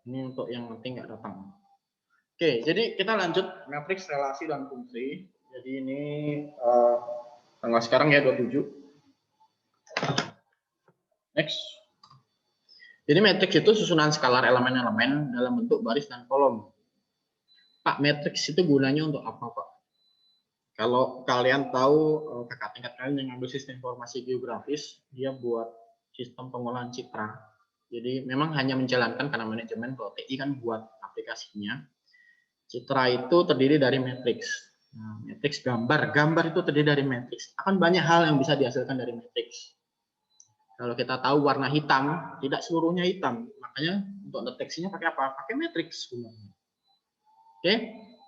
Ini untuk yang nanti nggak datang. Oke, jadi kita lanjut matriks relasi dan fungsi. Jadi ini tanggal sekarang ya 27. Next. Jadi matriks itu susunan skalar elemen-elemen dalam bentuk baris dan kolom. Pak, matriks itu gunanya untuk apa, Pak? Kalau kalian tahu kakak tingkat kalian yang ngambil sistem informasi geografis, dia buat sistem pengolahan citra. Jadi memang hanya menjalankan karena manajemen, kalau TI kan buat aplikasinya. Citra itu terdiri dari matriks. Nah, matriks gambar itu terdiri dari matriks. Akan banyak hal yang bisa dihasilkan dari matriks. Kalau kita tahu warna hitam, tidak seluruhnya hitam. Makanya untuk deteksinya pakai apa? Pakai matriks sebenarnya. Oke.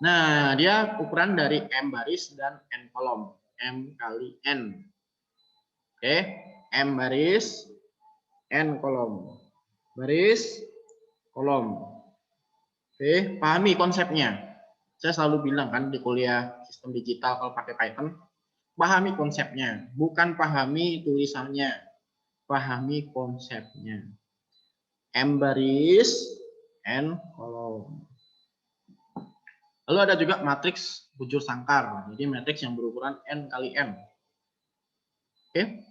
Nah, dia ukuran dari M baris dan N kolom. M kali N. Oke. M baris, N kolom. Baris, kolom. Oke, pahami konsepnya. Saya selalu bilang kan di kuliah sistem digital kalau pakai Python, pahami konsepnya, bukan pahami tulisannya. Pahami konsepnya. M baris, N kolom. Lalu ada juga matriks bujur sangkar. Jadi matriks yang berukuran N kali N. Oke.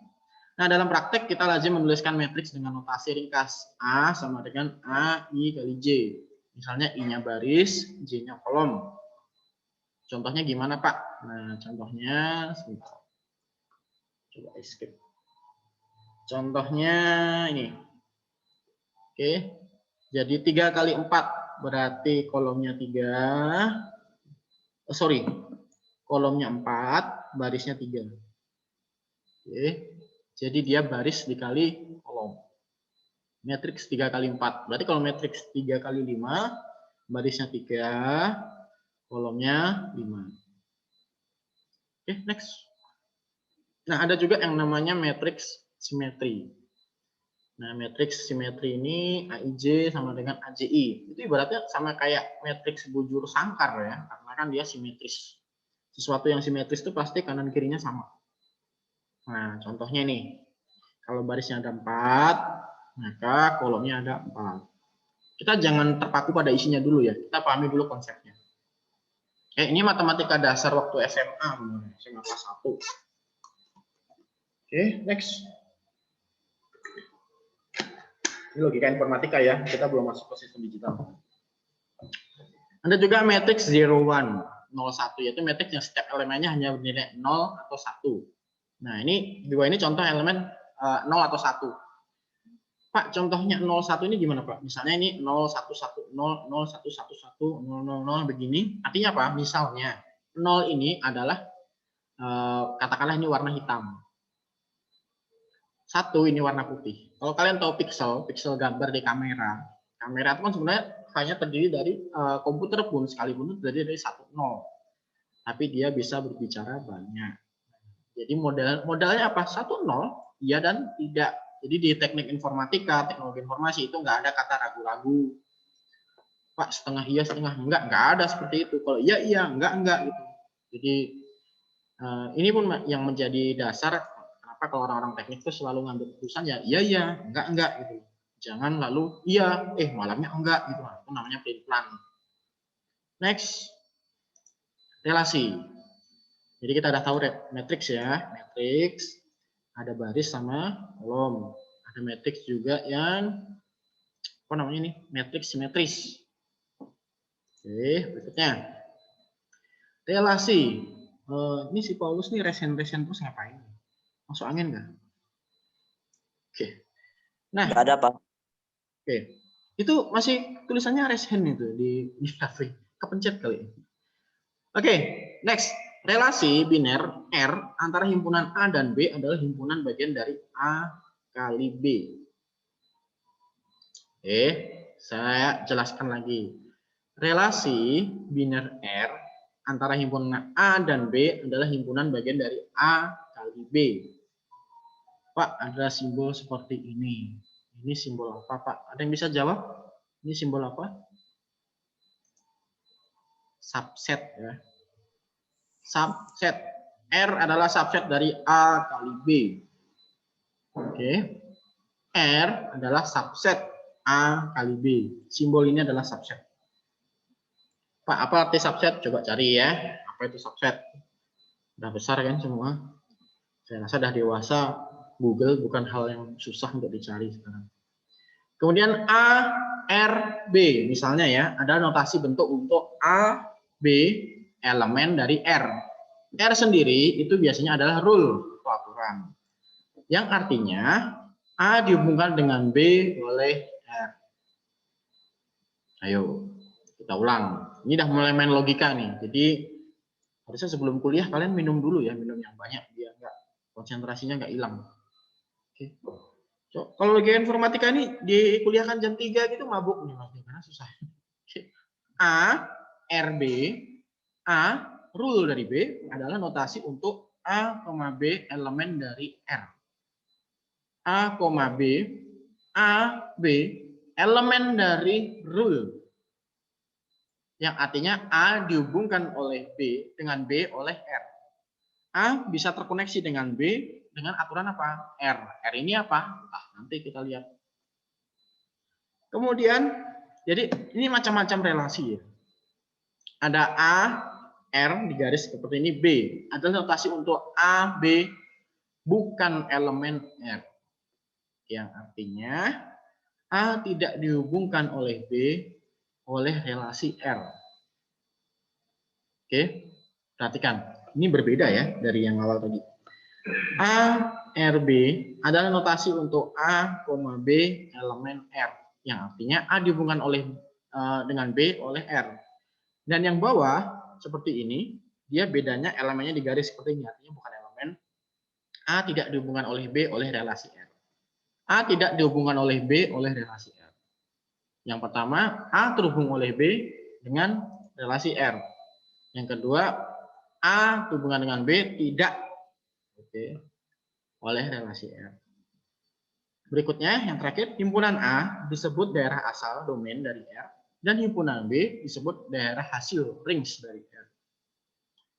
Nah, dalam praktek kita lazim menuliskan matriks dengan notasi ringkas. A sama dengan A, I kali J. Misalnya I-nya baris, J-nya kolom. Contohnya gimana, Pak? Nah, contohnya sebentar. Coba escape. Contohnya ini. Oke. Jadi 3 kali 4 berarti kolomnya 3. Sorry. Kolomnya 4, barisnya 3. Oke. Jadi dia baris dikali kolom. Matriks 3 kali 4. Berarti kalau matriks 3 kali 5, barisnya 3, kolomnya 5. Oke, next. Nah, ada juga yang namanya matriks simetri. Nah, matriks simetri ini AIJ sama dengan AJI. Itu ibaratnya sama kayak matriks bujur sangkar ya, karena kan dia simetris. Sesuatu yang simetris itu pasti kanan kirinya sama. Nah, contohnya nih. Kalau barisnya ada 4, maka kolomnya ada 4. Kita jangan terpaku pada isinya dulu ya. Kita pahami dulu konsepnya. Ini matematika dasar waktu SMA, SMA kelas 1. Oke, next. Ini logika informatika ya, kita belum masuk ke sistem digital. Ada juga matriks 01, 01, yaitu matriks yang setiap elemennya hanya bernilai 0 atau 1. Nah, ini dua ini contoh elemen 0 atau 1. Pak, contohnya 01 ini gimana, Pak? Misalnya ini 0110, 0111, 000 begini. Artinya apa? Misalnya 0 ini adalah katakanlah ini warna hitam. 1 ini warna putih. Kalau kalian tahu pixel gambar di kamera itu kan sebenarnya hanya terdiri dari komputer pun sekalipun itu terdiri dari 1, 0. Tapi dia bisa berbicara banyak. Jadi modalnya apa? 1, 0, iya dan tidak. Jadi di teknik informatika, teknologi informasi itu nggak ada kata ragu-ragu. Pak, setengah iya, setengah enggak ada seperti itu. Kalau iya, iya, enggak gitu. Jadi ini pun yang menjadi dasar kenapa kalau orang-orang teknik itu selalu ngambil keputusan ya iya, enggak gitu. Jangan lalu iya, malamnya enggak gitu. Itu namanya plan. Next, relasi. Jadi kita udah tahu matriks ya, matriks ada baris sama kolom. Ada matriks juga yang apa namanya ini? Matriks simetris. Oke, berikutnya relasi. Ini si Paulus nih resen terus ngapain? Masuk angin nggak? Oke. Nah, nggak ada, Pak. Oke. Itu masih tulisannya raise hand itu di cafe. Kepencet kali. Oke, next. Relasi biner R antara himpunan A dan B adalah himpunan bagian dari A kali B. Oke, saya jelaskan lagi. Relasi biner R antara himpunan A dan B adalah himpunan bagian dari A kali B. Pak, ada simbol seperti ini. Ini simbol apa, Pak? Ada yang bisa jawab? Ini simbol apa? Subset ya. Subset. R adalah subset dari A kali B. Oke. R adalah subset A kali B. Simbol ini adalah subset. Pak, apa arti subset? Coba cari ya. Apa itu subset? Udah besar kan semua. Saya rasa udah dewasa. Google bukan hal yang susah untuk dicari sekarang. Kemudian A, R, B. Misalnya ya, ada notasi bentuk untuk A, B, elemen dari R. R sendiri itu biasanya adalah rule atau aturan. Yang artinya A dihubungkan dengan B oleh R. Ayo, kita ulang. Ini udah mulai main logika nih. Jadi harusnya sebelum kuliah kalian minum dulu ya, minum yang banyak biar nggak konsentrasinya nggak hilang. Oke. So, kalau lagi informatika ini dikuliahkan jam 3 gitu mabuk nih Mas, karena susah. Oke. A, RB, A, rule dari B adalah notasi untuk A, B elemen dari R. A, B, A, B elemen dari rule. Yang artinya A dihubungkan oleh B dengan B oleh R. A bisa terkoneksi dengan B dengan aturan apa? R. R ini apa? Nah, nanti kita lihat. Kemudian, jadi ini macam-macam relasi ya. Ada A, R di garis seperti ini, B. Adalah notasi untuk A, B bukan elemen R. Yang artinya A tidak dihubungkan oleh B oleh relasi R. Oke, perhatikan. Ini berbeda ya dari yang awal tadi. A, RB adalah notasi untuk A, B elemen R. Yang artinya A dihubungkan oleh dengan B oleh R. Dan yang bawah seperti ini, dia bedanya elemennya di garis seperti ini. Artinya bukan elemen. A tidak dihubungkan oleh B oleh relasi R. A tidak dihubungkan oleh B oleh relasi R. Yang pertama, A terhubung oleh B dengan relasi R. Yang kedua, A hubungan dengan B tidak oleh relasi R. Berikutnya, yang terakhir, himpunan A disebut daerah asal domain dari R, dan himpunan B disebut daerah hasil rings dari R.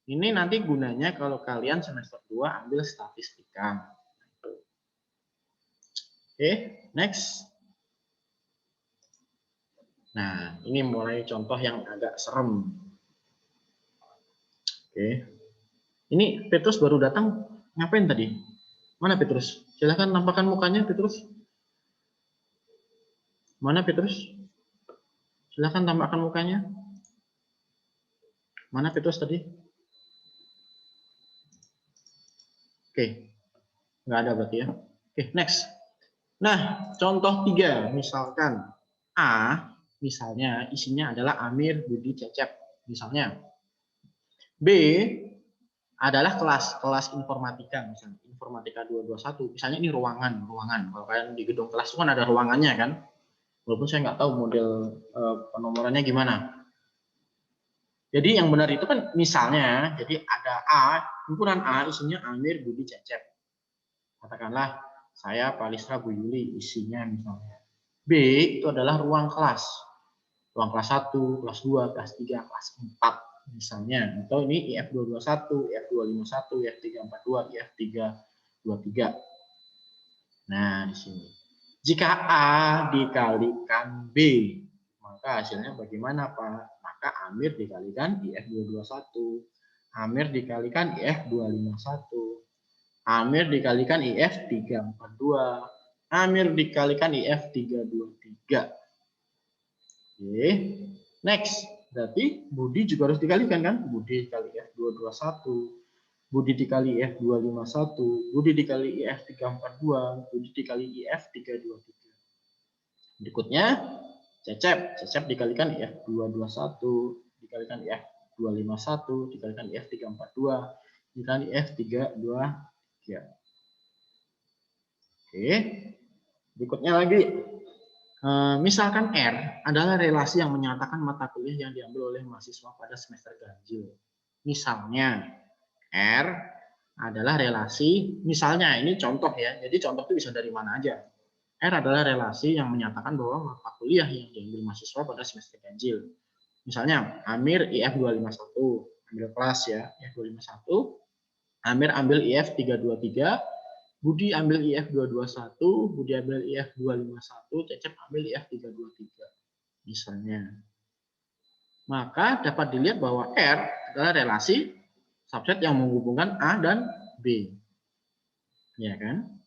Ini nanti gunanya kalau kalian semester 2 ambil statistika. Oke, next. Nah, ini mulai contoh yang agak serem. Oke. Ini Petrus baru datang, ngapain tadi? Mana Petrus? Silahkan nampakkan mukanya Petrus. Mana Petrus? Silahkan tampakkan mukanya. Mana Petrus tadi? Oke, nggak ada berarti ya. Oke, next. Nah, contoh 3, misalkan A, misalnya isinya adalah Amir, Budi, Cecep, misalnya. B adalah kelas informatika, misalnya informatika 221, misalnya ini ruangan. Kalau kalian di gedung kelas itu kan ada ruangannya kan, walaupun saya nggak tahu model penomorannya gimana. Jadi yang benar itu kan misalnya, jadi ada A, himpunan A isinya Amir, Budi, Cecep. Katakanlah saya Palisra, Bu Yuli, isinya misalnya. B itu adalah ruang kelas. Ruang kelas 1, kelas 2, kelas 3, kelas 4 misalnya. Atau ini IF221, IF251, IF342, IF323. Nah, di sini. Jika A dikalikan B, maka hasilnya bagaimana, Pak? Maka Amir dikalikan IF221, Amir dikalikan IF251, Amir dikalikan IF342, Amir dikalikan IF323. Oke, next. Berarti Budi juga harus dikalikan kan? Budi dikali IF221, Budi dikali IF251, Budi dikali IF342, Budi dikali IF323. Berikutnya Cecep, Cecep dikalikan IF221, dikalikan IF251, dikalikan IF342, dikali IF323. Oke. Berikutnya lagi, misalkan R adalah relasi yang menyatakan mata kuliah yang diambil oleh mahasiswa pada semester ganjil. Misalnya R adalah relasi, misalnya ini contoh ya, jadi contoh itu bisa dari mana aja. R adalah relasi yang menyatakan bahwa mata kuliah yang diambil mahasiswa pada semester ganjil. Misalnya, Amir IF251, ambil kelas ya, IF251. Amir ambil IF323, Budi ambil IF 221, Budi ambil IF 251, Cecep ambil IF 323. Misalnya. Maka dapat dilihat bahwa R adalah relasi subset yang menghubungkan A dan B. Ya kan?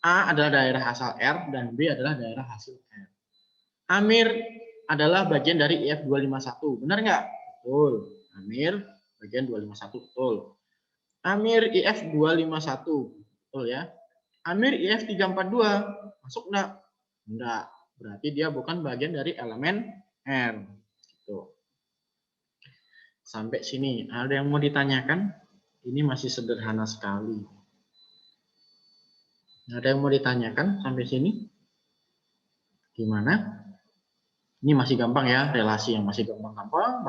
A adalah daerah asal R dan B adalah daerah hasil R. Amir adalah bagian dari IF 251. Benar nggak? Betul. Amir bagian 251. Betul. Amir IF 251. Betul ya. Amir IF 342. Masuk nggak? Enggak. Berarti dia bukan bagian dari elemen R. Gitu. Sampai sini. Ada yang mau ditanyakan? Ini masih sederhana sekali. Ada yang mau ditanyakan sampai sini? Gimana? Ini masih gampang ya, relasi yang masih gampang-gampang.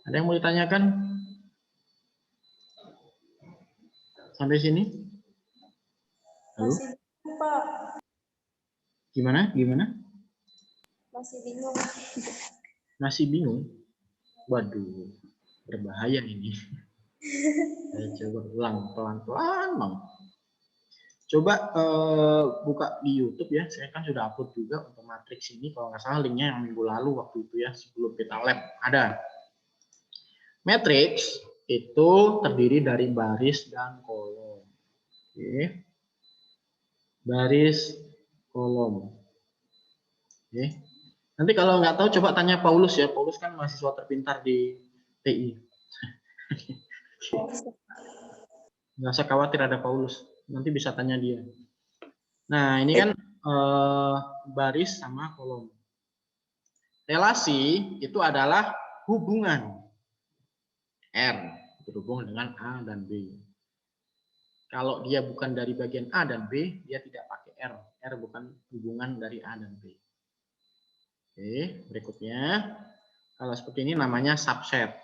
Ada yang mau ditanyakan? Sampai sini? Halo? Masih bingung, Pak. Gimana? Gimana? Masih bingung. Masih bingung? Waduh, berbahaya ini. Saya coba ulang pelan-pelan, Bang. Coba buka di YouTube ya. Saya kan sudah upload juga untuk matriks ini. Kalau nggak salah linknya yang minggu lalu waktu itu ya, sebelum kita lab ada. Matriks itu terdiri dari baris dan kolom. Oke. Baris, kolom. Oke. Nanti kalau nggak tahu coba tanya Paulus ya. Paulus kan mahasiswa terpintar di TI. Nggak usah khawatir ada Paulus. Nanti bisa tanya dia. Nah, ini kan baris sama kolom. Relasi itu adalah hubungan R berhubung dengan A dan B. Kalau dia bukan dari bagian A dan B, dia tidak pakai R. R bukan hubungan dari A dan B. Oke, berikutnya. Kalau seperti ini namanya subset.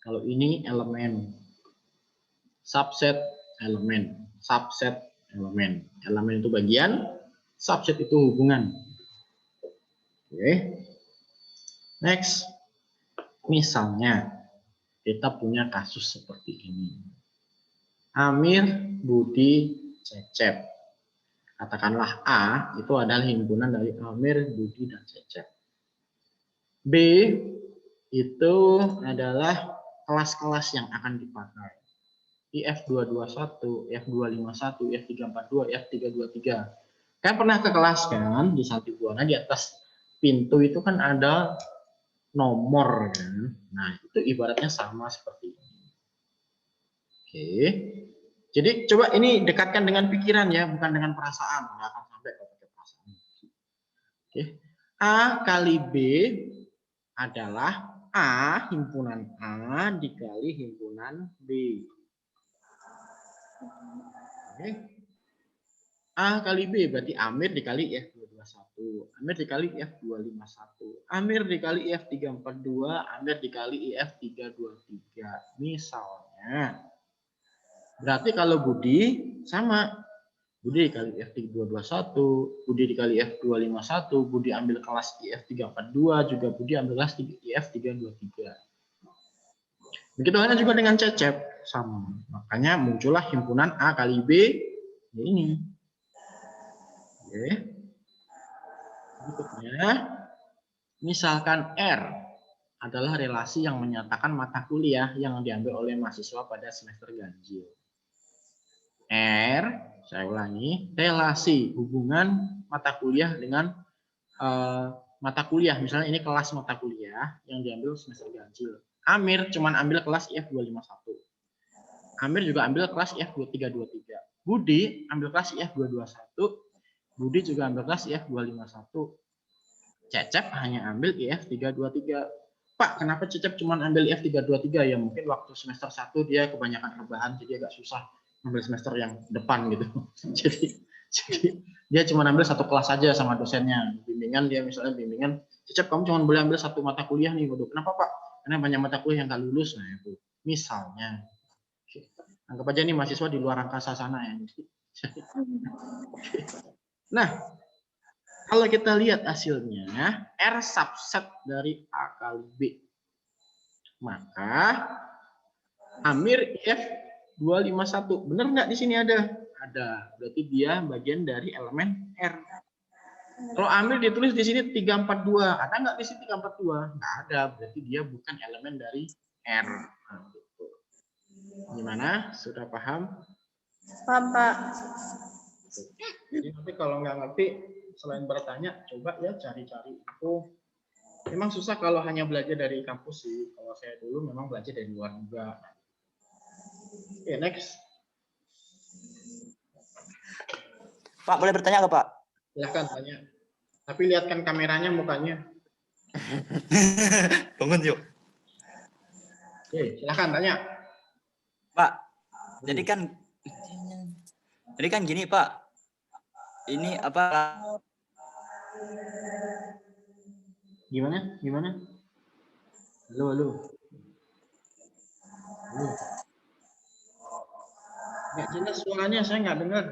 Kalau ini elemen. Subset elemen. Subset elemen. Elemen itu bagian, subset itu hubungan. Oke. Next. Misalnya, kita punya kasus seperti ini. Amir, Budi, Cecep. Katakanlah A itu adalah himpunan dari Amir, Budi, dan Cecep. B itu adalah kelas-kelas yang akan dipakai. IF 221, IF 251, IF 342, IF 323. Kan pernah ke kelas kan di Santibuana di atas pintu itu kan ada nomor kan. Nah, itu ibaratnya sama seperti ini. Oke. Jadi coba ini dekatkan dengan pikiran ya, bukan dengan perasaan. Nggak akan sampai ke perasaan. Oke. A kali B adalah A himpunan A dikali himpunan B. Oke. A kali B berarti Amir dikali IF 221, Amir dikali IF 251, Amir dikali IF 342, Amir dikali IF 323. Misalnya. Berarti kalau Budi sama. Budi dikali IF 221, Budi dikali IF 251, Budi ambil kelas IF 342, juga Budi ambil kelas IF 323. Begitu halnya juga dengan Cecep, sama. Makanya muncullah himpunan A kali B, ya ini. Oke. Berikutnya, misalkan R adalah relasi yang menyatakan mata kuliah yang diambil oleh mahasiswa pada semester ganjil. R, saya ulangi, relasi hubungan mata kuliah dengan mata kuliah. Misalnya ini kelas mata kuliah yang diambil semester ganjil. Amir cuma ambil kelas IF 251. Amir juga ambil kelas IF 323. Budi ambil kelas IF 221. Budi juga ambil kelas IF 251. Cecep hanya ambil IF 323. Pak, kenapa Cecep cuma ambil IF 323? Ya mungkin waktu semester 1 dia kebanyakan rebahan, jadi agak susah ambil semester yang depan gitu. jadi dia cuma ambil satu kelas saja sama dosennya. Bimbingan dia misalnya bimbingan, Cecep kamu cuma boleh ambil satu mata kuliah nih. Waduh, kenapa Pak? Karena banyak mata kuliah yang nggak lulus. Nah itu misalnya. Anggap aja nih mahasiswa di luar angkasa sana ya. Nah, kalau kita lihat hasilnya, R subset dari A kali B. Maka Amir IF 251. Benar nggak di sini ada? Ada. Berarti dia bagian dari elemen R. Kalau Amir ditulis di sini 342. Ada nggak di sini 342? Nggak ada. Berarti dia bukan elemen dari R. Nah, gitu. Gimana? Sudah paham? Paham, Pak. Jadi nanti kalau nggak ngerti, selain bertanya, coba ya cari-cari info. Memang susah kalau hanya belajar dari kampus sih. Kalau saya dulu memang belajar dari luar juga. Oke, next. Pak, boleh bertanya nggak, Pak? Silahkan tanya. Tapi lihatkan kameranya, mukanya. Bangun yuk. Oke, silahkan tanya. Pak, jadi kan gini, Pak. Ini apa? Gimana? Gimana? Halo, halo. Halo. Nggak jelas suaranya, saya nggak dengar.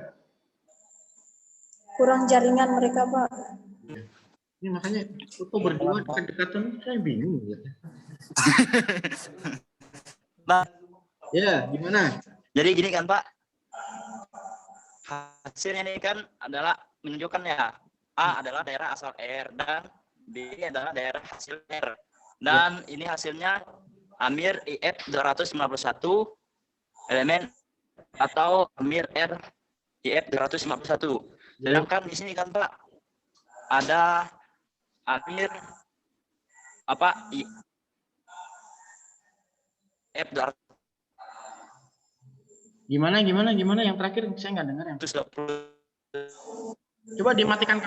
Kurang jaringan mereka, Pak. Ini makanya foto berdua dekat-dekatan, saya bingung. Pak, Ya, gimana? jadi gini kan, Pak. Hasilnya ini kan adalah menunjukkan ya, A adalah daerah asal R dan B adalah daerah hasil R. Dan ini hasilnya Amir IF 251 elemen atau Amir R IF 251. Sedangkan di sini kan, Pak, ada Amir apa IF 200. Gimana yang terakhir saya nggak dengar yang. Coba dimatikan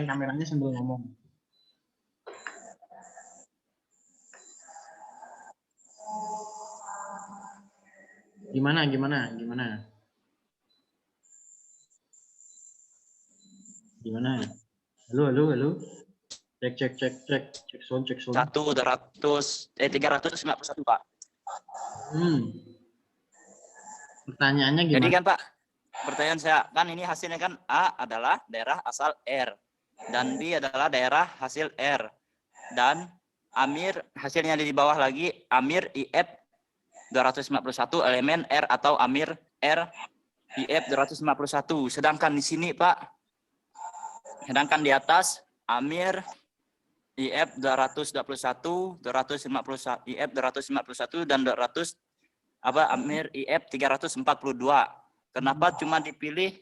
kameranya sambil ngomong. Gimana? Halo. Cek sound. 351, Pak. Pertanyaannya gimana? Jadi kan, Pak, pertanyaan saya kan ini hasilnya kan A adalah daerah asal R dan B adalah daerah hasil R, dan Amir hasilnya di bawah lagi Amir IF 251 elemen R atau Amir R IF 251. Sedangkan di sini, Pak, sedangkan di atas Amir IF 251, 251 IF 251 dan 200 Amir IF 342. Kenapa cuma dipilih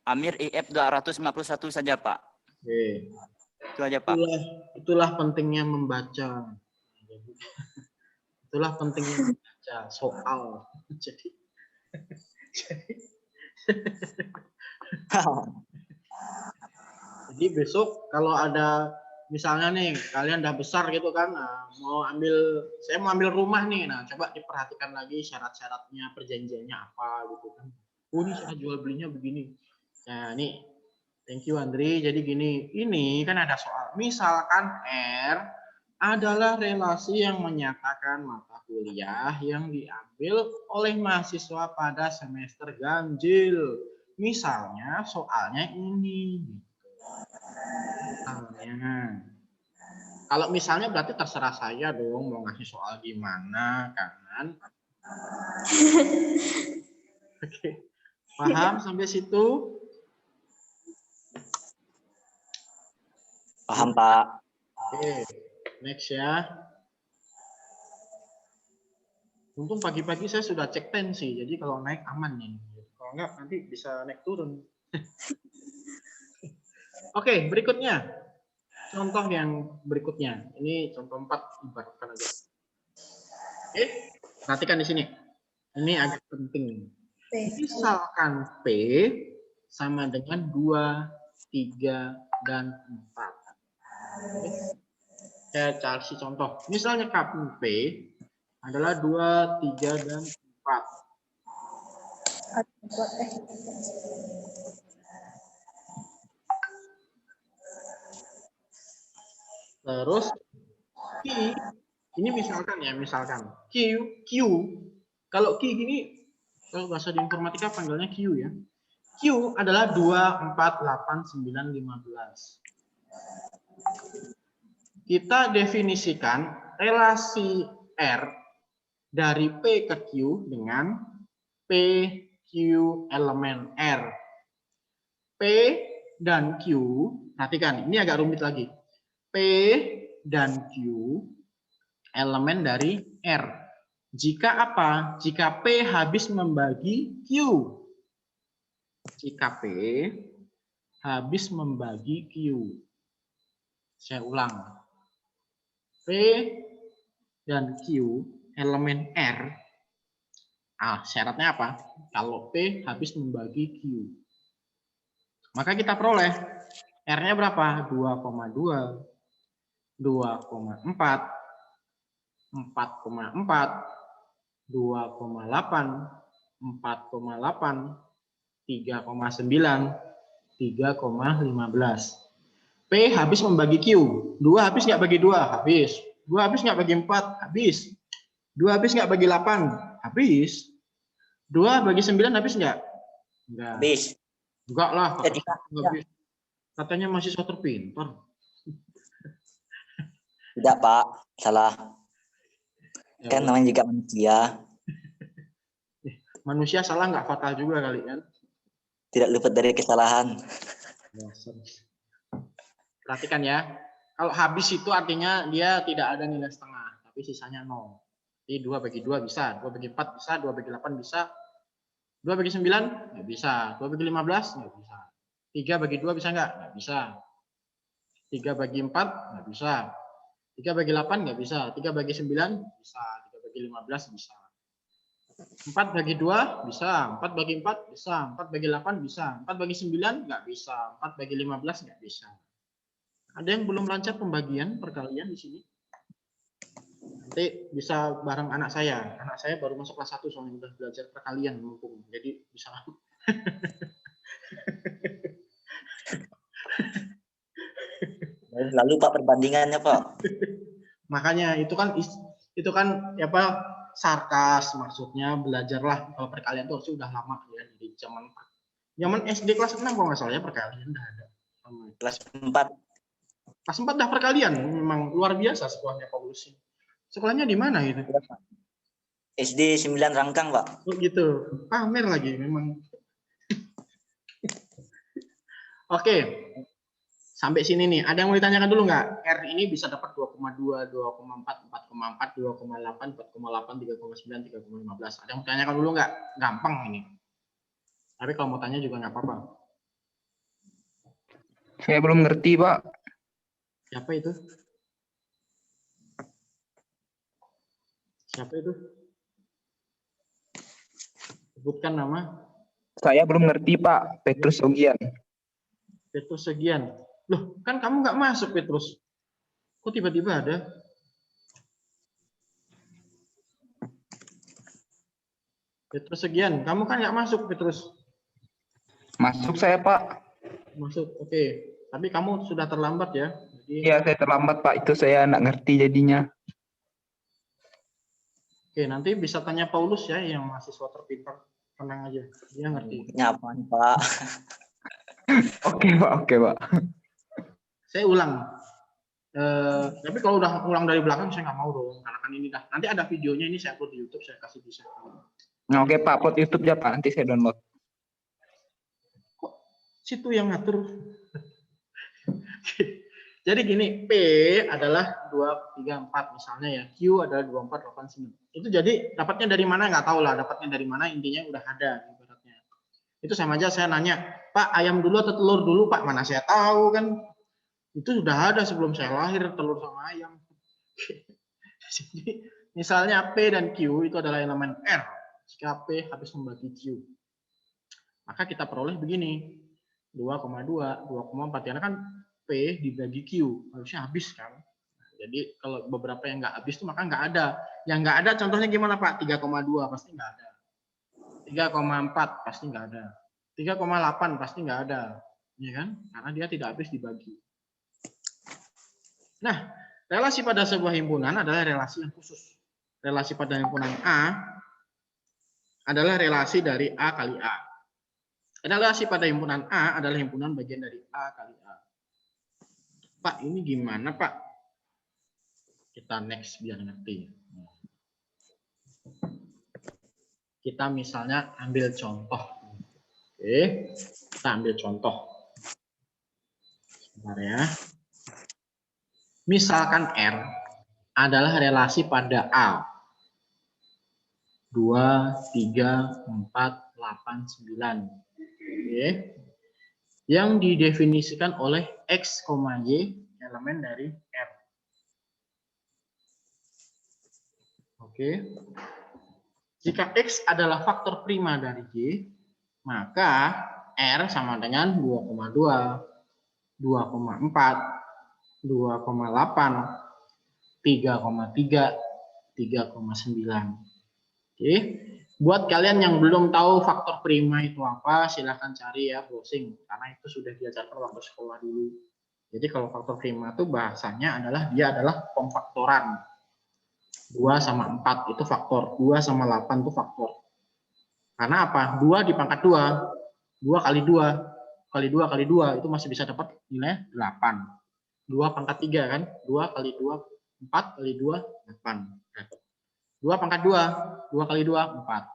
Amir IF 251 saja, Pak? Oke. Itu aja, Pak. Itulah pentingnya membaca. Itulah pentingnya membaca soal. Jadi besok kalau ada misalnya nih kalian udah besar gitu kan, saya mau ambil rumah nih, nah coba diperhatikan lagi syarat-syaratnya, perjanjiannya apa gitu kan. Oh, ini syarat jual belinya begini. Nah ini, thank you Andri. Jadi gini, ini kan ada soal. Misalkan R adalah relasi yang menyatakan mata kuliah yang diambil oleh mahasiswa pada semester ganjil. Misalnya soalnya ini. Kalau misalnya berarti terserah saya dong mau ngasih soal gimana kan. Oke. Paham sampai situ? Paham, Pak. Oke. Next ya. Untung pagi-pagi saya sudah cek tensi, jadi kalau naik aman nih. Kalau enggak nanti bisa naik turun. Oke, berikutnya. Contoh yang berikutnya. Ini contoh 4 ibaratkan aja. Oke, perhatikan di sini. Ini agak penting. Misalkan P sama dengan 2, 3, dan 4. Oke. Saya kasih contoh. Misalnya kapten P adalah 2, 3, dan 4. Terus Q, ini misalkan Q, kalau Q gini, kalau bahasa di informatika panggilnya Q ya. Q adalah 2, 4, 8, 9, 15. Kita definisikan relasi R dari P ke Q dengan P, Q, elemen R. P dan Q, perhatikan, ini agak rumit lagi. P dan Q, elemen dari R. Jika apa? Jika P habis membagi Q. Jika P habis membagi Q. Saya ulang. P dan Q, elemen R. Syaratnya apa? Kalau P habis membagi Q. Maka kita peroleh R-nya berapa? 2,2, 2,4, 4,4, 2,8, 4,8, 3,9, 3,15. P habis membagi Q. 2 habis nggak bagi 2? Habis. 2 habis nggak bagi 4? Habis. 2 habis nggak bagi 8? Habis. 2 bagi 9 habis nggak? Enggak. Habis. Enggak lah. Tidak. Katanya mahasiswa terpintar. Tidak, Pak. Salah. Kan namanya juga manusia. Manusia salah nggak fatal juga kali kan? Tidak luput dari kesalahan. Perhatikan ya. Kalau habis itu artinya dia tidak ada nilai setengah, tapi sisanya 0. Jadi 2 bagi 2 bisa, 2 bagi 4 bisa, 2 bagi 8 bisa, 2 bagi 9 nggak bisa, 2 bagi 15 nggak bisa. 3 bagi 2 bisa nggak? Nggak bisa. 3 bagi 4 nggak bisa. 3 bagi 8 nggak bisa. 3 bagi 9 bisa. 3 bagi 15 bisa. 4 bagi 2 bisa. 4 bagi 4 bisa. 4 bagi 8 bisa. 4 bagi 9 nggak bisa. 4 bagi 15 nggak bisa. Ada yang belum lancar pembagian perkalian di sini? Nanti bisa bareng anak saya. Anak saya baru masuk kelas 1 soalnya udah belajar perkalian mumpung. Jadi bisa. Lalu Pak perbandingannya, Pak. Makanya itu kan ya Pak, sarkas, maksudnya belajarlah kalau perkalian itu harusnya udah lama ya, dari zaman SD kelas 6 kalau nggak salah ya perkalian udah ada. Kelas 4. Kelas 4 dah perkalian, memang luar biasa sekolahnya Paulus. Sekolahnya di mana itu? SD 9 Rangkang, Pak. Oh gitu, pamer lagi memang. Oke, sampai sini nih. Ada yang mau ditanyakan dulu nggak? R ini bisa dapat 2,2, 2,4, 4,4, 2,8, 4,8, 3,9, 3,15. Ada yang mau ditanyakan dulu nggak? Gampang ini. Tapi kalau mau tanya juga nggak apa-apa. Saya belum ngerti, Pak. Siapa itu? Siapa itu? Sebutkan nama. Saya belum ngerti, Pak. Petrus Ogian. Petrus Segian. Loh, kan kamu nggak masuk, Petrus. Kok tiba-tiba ada? Petrus Segian, kamu kan nggak masuk, Petrus. Masuk saya, Pak. Masuk, oke. Tapi kamu sudah terlambat ya. Jadi, Iya, saya terlambat, Pak. Itu saya nggak ngerti jadinya. oke, nanti bisa tanya Paulus ya, yang mahasiswa terpintar. Tenang aja, dia ngerti. Nyapaan, Pak. Oke, Pak. Oke, Pak. Saya ulang. Tapi kalau udah ulang dari belakang, saya nggak mau dong. Karena kan ini dah. Nanti ada videonya, ini saya upload di YouTube, saya kasih di share. Nah, oke, Pak. Upload YouTube ya, Pak. Nanti saya download. Kok situ yang ngatur? Jadi gini, P adalah 2, 3, 4 misalnya ya. Q adalah 2, 4, 8, 9. Itu jadi dapatnya dari mana nggak tahu lah. Dapatnya dari mana, intinya udah ada ibaratnya. Itu sama aja saya nanya, Pak ayam dulu atau telur dulu Pak? Mana saya tahu kan. Itu sudah ada sebelum saya lahir, telur sama ayam. Jadi misalnya P dan Q itu adalah elemen R. Jika P habis membagi Q. Maka kita peroleh begini. 2,2, 2,4. Karena kan P dibagi Q, harusnya habis kan. Jadi kalau beberapa yang nggak habis itu maka nggak ada. Yang nggak ada contohnya gimana Pak? 3,2 pasti nggak ada. 3,4 pasti nggak ada. 3,8 pasti nggak ada. Ya kan? Karena dia tidak habis dibagi. Nah, relasi pada sebuah himpunan adalah relasi yang khusus. Relasi pada himpunan A adalah relasi dari A kali A. Relasi pada himpunan A adalah himpunan bagian dari A kali A. Pak, ini gimana Pak? Kita next biar ngerti. Kita misalnya ambil contoh. Oke, kita ambil contoh. Sebentar ya. Misalkan R adalah relasi pada A. 2, 3, 4, 8, 9. Oke. Yang didefinisikan oleh X, Y elemen dari R. Oke. Jika X adalah faktor prima dari Y, maka R sama dengan 2,2, 2,4, 2,8, 3,3, 3,9. Oke. Buat kalian yang belum tahu faktor prima itu apa, silahkan cari ya, browsing. Karena itu sudah diajarkan waktu sekolah dulu. Jadi kalau faktor prima itu bahasanya adalah dia adalah pemfaktoran. 2 sama 4 itu faktor. 2 sama 8 itu faktor. Karena apa? 2 di pangkat 2. 2 kali 2. Kali 2 kali 2 itu masih bisa dapat nilai 8. 2 pangkat 3 kan? 2 kali 2, 4 kali 2, 8. 2 pangkat 2. 2 kali 2, 4.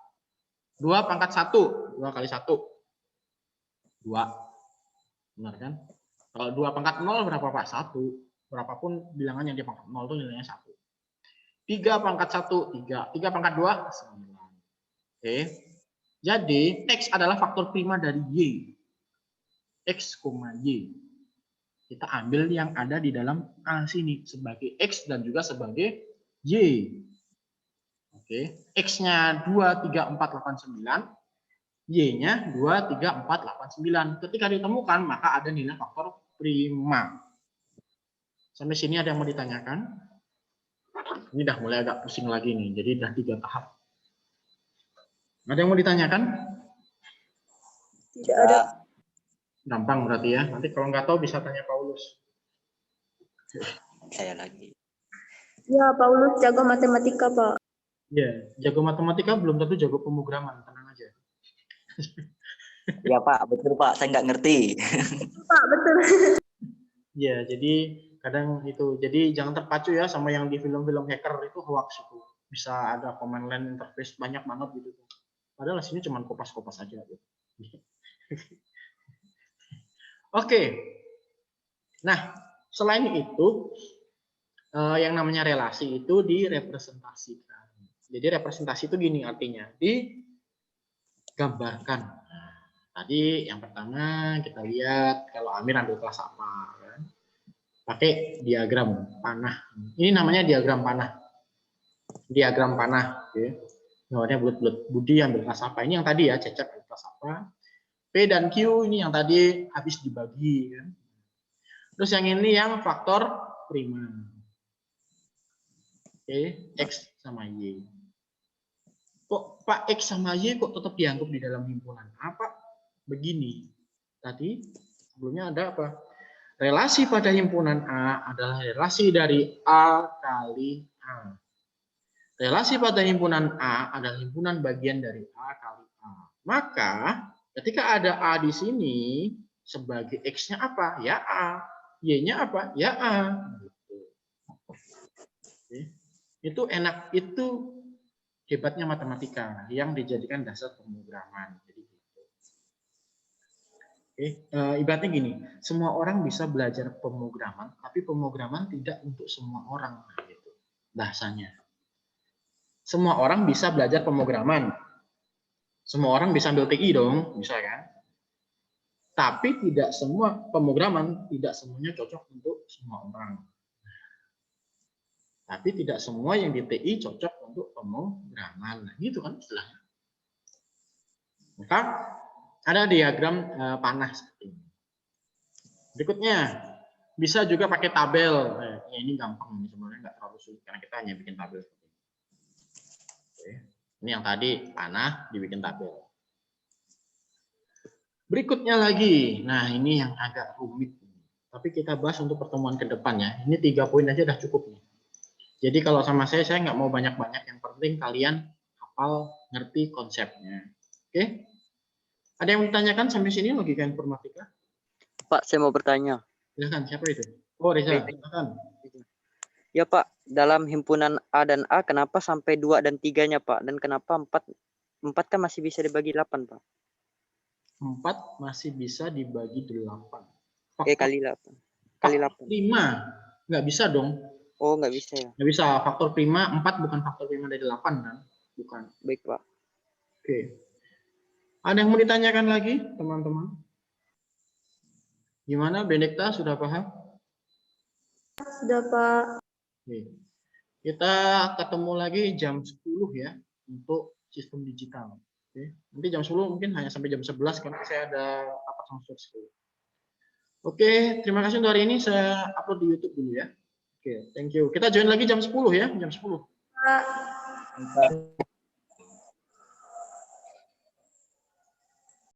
2 pangkat 1. 2 kali 1. 2. Benar kan? Kalau 2 pangkat 0 berapa Pak? 1. Berapapun bilangan yang di pangkat 0 itu nilainya 1. 3 pangkat 1, 3. 3 pangkat 2, 9. Oke. Jadi, X adalah faktor prima dari Y. X, Y. Kita ambil yang ada di dalam A sini sebagai X dan juga sebagai Y. Oke. X-nya 2, 3, 4, 8, 9. Y-nya 2, 3, 4, 8, 9. Ketika ditemukan, maka ada nilai faktor prima. Sampai sini ada yang mau ditanyakan? Ini udah mulai agak pusing lagi nih. Jadi udah 3 tahap. Ada yang mau ditanyakan? Tidak ada. Gampang berarti ya. Nanti kalau nggak tahu bisa tanya Paulus. Saya lagi. Ya, Paulus jago matematika, Pak. Ya, jago matematika belum tentu jago pemrograman. Tenang aja. Ya Pak, betul Pak. Saya nggak ngerti. Pak, betul. Ya, jadi kadang itu. Jadi jangan terpacu ya sama yang di film-film hacker itu hoax itu. Bisa ada command line interface banyak banget gitu. Padahal sini cuma kopas-kopas aja gitu. Oke. Nah, selain itu yang namanya relasi itu direpresentasikan. Jadi representasi itu gini artinya, digambarkan. Nah, tadi yang pertama kita lihat kalau Amir ambil kelas apa, kan? Pakai diagram panah. Ini namanya diagram panah. Diagram panah, oke. Namanya bulat-bulat. Budi ambil kelas apa? Ini yang tadi ya, Cecep ambil kelas apa? P dan Q ini yang tadi habis dibagi, kan? Terus yang ini yang faktor prima. Oke, X sama Y. Kok Pak X sama Y kok tetap dianggap di dalam himpunan? Apa? Begini. Tadi sebelumnya ada apa? Relasi pada himpunan A adalah relasi dari A kali A. Relasi pada himpunan A adalah himpunan bagian dari A kali A. Maka ketika ada A di sini sebagai X-nya apa? Ya A. Y-nya apa? Ya A. Oke. Itu enak, itu hebatnya matematika yang dijadikan dasar pemrograman. Jadi gitu. Oke, ibaratnya gini, semua orang bisa belajar pemrograman, tapi pemrograman tidak untuk semua orang, gitu. Bahasanya. Semua orang bisa belajar pemrograman. Semua orang bisa ambil TI dong, bisa kan? Tapi tidak semua pemrograman, tidak semuanya cocok untuk semua orang. Tapi tidak semua yang di TI cocok untuk pemrograman. Nah, gitu kan istilahnya. Maka ada diagram panah seperti ini. Berikutnya, bisa juga pakai tabel. Ini gampang, ini sebenarnya nggak terlalu sulit karena kita hanya bikin tabel seperti ini. Oke. Ini yang tadi panah dibikin tabel. Berikutnya lagi, nah ini yang agak rumit. Tapi kita bahas untuk pertemuan ke depan ya. Ini 3 poin aja udah cukup nih. Jadi kalau sama saya nggak mau banyak-banyak. Yang penting kalian hafal, ngerti konsepnya. Oke? Ada yang ditanyakan sampai sini logika informatika? Pak, saya mau bertanya. Silakan, siapa itu? Oh, Reza, silakan. Ya Pak, dalam himpunan A dan A, kenapa sampai 2 dan 3-nya Pak? Dan kenapa 4 4 kan masih bisa dibagi 8, Pak. 4 masih bisa dibagi 8. Kali 8. Kali 8. Prima. Nggak bisa dong. Oh, nggak bisa ya. Nggak bisa. Faktor prima 4 bukan faktor prima dari 8 kan? Bukan. Baik, Pak. Oke. Ada yang mau ditanyakan lagi, teman-teman? Gimana, Benedikta? Sudah paham? Sudah, Pak. Oke. Kita ketemu lagi jam 10 ya untuk sistem digital. Oke. Nanti jam 10 mungkin hanya sampai jam 11 karena saya ada rapat sama sekali. Oke, terima kasih untuk hari ini. Saya upload di YouTube dulu ya. Oke, thank you. Kita join lagi jam 10 ya, jam 10. Pak.